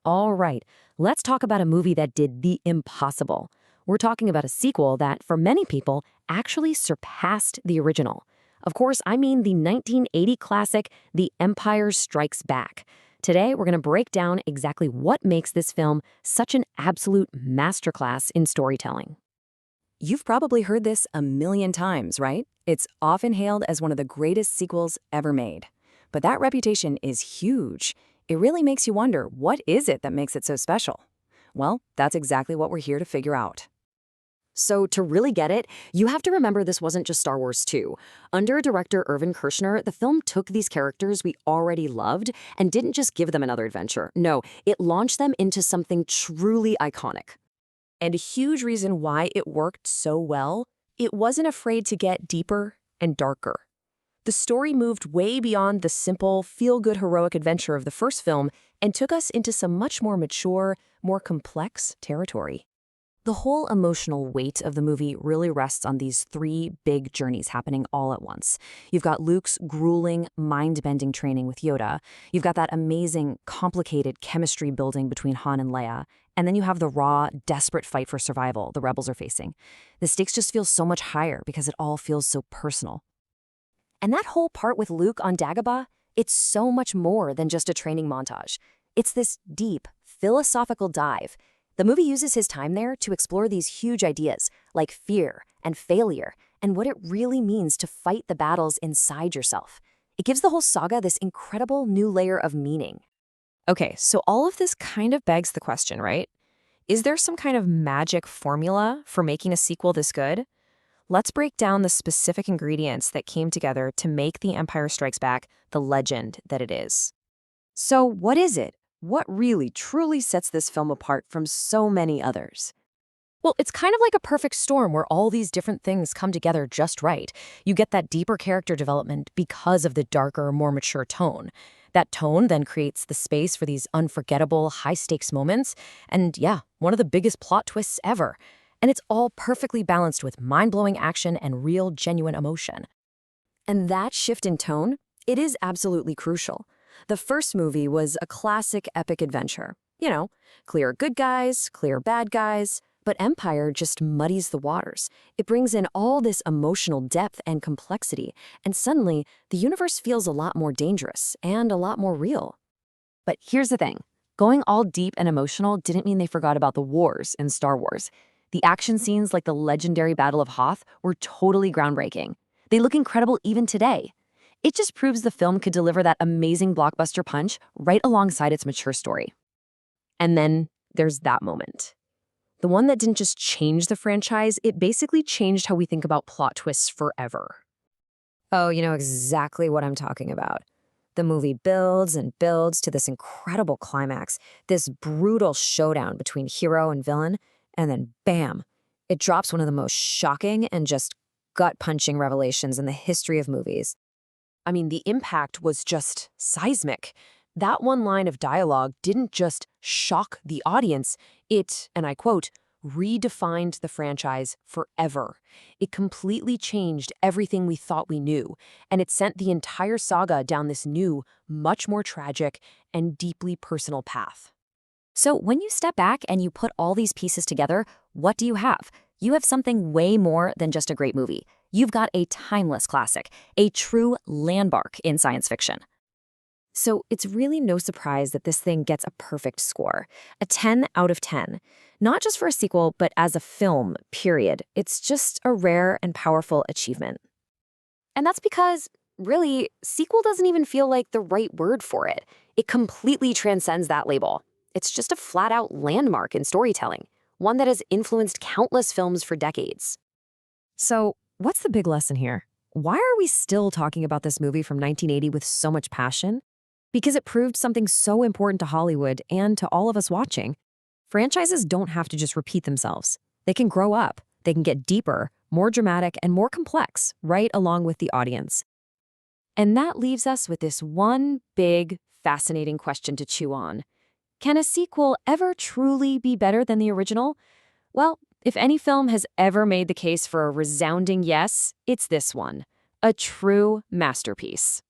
All right, let's talk about a movie that did the impossible. We're talking about a sequel that, for many people, actually surpassed the original. Of course, I mean the 1980 classic, The Empire Strikes Back. Today, we're going to break down exactly what makes this film such an absolute masterclass in storytelling. You've probably heard this a million times, right? It's often hailed as one of the greatest sequels ever made. But that reputation is huge. It really makes you wonder, what is it that makes it so special? Well, that's exactly what we're here to figure out. So to really get it, you have to remember this wasn't just Star Wars 2. Under director Irvin Kershner, the film took these characters we already loved and didn't just give them another adventure. No, it launched them into something truly iconic. And a huge reason why it worked so well, it wasn't afraid to get deeper and darker. The story moved way beyond the simple, feel-good heroic adventure of the first film and took us into some much more mature, more complex territory. The whole emotional weight of the movie really rests on these three big journeys happening all at once. You've got Luke's grueling, mind-bending training with Yoda. You've got that amazing, complicated chemistry building between Han and Leia. And then you have the raw, desperate fight for survival the rebels are facing. The stakes just feel so much higher because it all feels so personal. And that whole part with Luke on Dagobah, it's so much more than just a training montage. It's this deep, philosophical dive. The movie uses his time there to explore these huge ideas, like fear and failure, and what it really means to fight the battles inside yourself. It gives the whole saga this incredible new layer of meaning. Okay, so all of this kind of begs the question, right? Is there some kind of magic formula for making a sequel this good? Let's break down the specific ingredients that came together to make The Empire Strikes Back the legend that it is. So what is it? What really, truly sets this film apart from so many others? Well, it's kind of like a perfect storm where all these different things come together just right. You get that deeper character development because of the darker, more mature tone. That tone then creates the space for these unforgettable, high-stakes moments. And yeah, one of the biggest plot twists ever. And it's all perfectly balanced with mind-blowing action and real, genuine emotion. And that shift in tone, it is absolutely crucial. The first movie was a classic epic adventure. You know, clear good guys, clear bad guys. But Empire just muddies the waters. It brings in all this emotional depth and complexity, and suddenly, the universe feels a lot more dangerous and a lot more real. But here's the thing. Going all deep and emotional didn't mean they forgot about the wars in Star Wars. The action scenes like the legendary Battle of Hoth were totally groundbreaking. They look incredible even today. It just proves the film could deliver that amazing blockbuster punch right alongside its mature story. And then there's that moment. The one that didn't just change the franchise, it basically changed how we think about plot twists forever. Oh, you know exactly what I'm talking about. The movie builds and builds to this incredible climax, this brutal showdown between hero and villain, and then bam, it drops one of the most shocking and just gut-punching revelations in the history of movies. I mean, the impact was just seismic. That one line of dialogue didn't just shock the audience, it, and I quote, redefined the franchise forever. It completely changed everything we thought we knew, and it sent the entire saga down this new, much more tragic and deeply personal path. So when you step back and you put all these pieces together, what do you have? You have something way more than just a great movie. You've got a timeless classic, a true landmark in science fiction. So it's really no surprise that this thing gets a perfect score, a 10 out of 10. Not just for a sequel, but as a film, period. It's just a rare and powerful achievement. And that's because, really, sequel doesn't even feel like the right word for it. It completely transcends that label. It's just a flat-out landmark in storytelling, one that has influenced countless films for decades. So, what's the big lesson here? Why are we still talking about this movie from 1980 with so much passion? Because it proved something so important to Hollywood and to all of us watching. Franchises don't have to just repeat themselves. They can grow up, they can get deeper, more dramatic, and more complex, right along with the audience. And that leaves us with this one big, fascinating question to chew on. Can a sequel ever truly be better than the original? Well, if any film has ever made the case for a resounding yes, it's this one. A true masterpiece.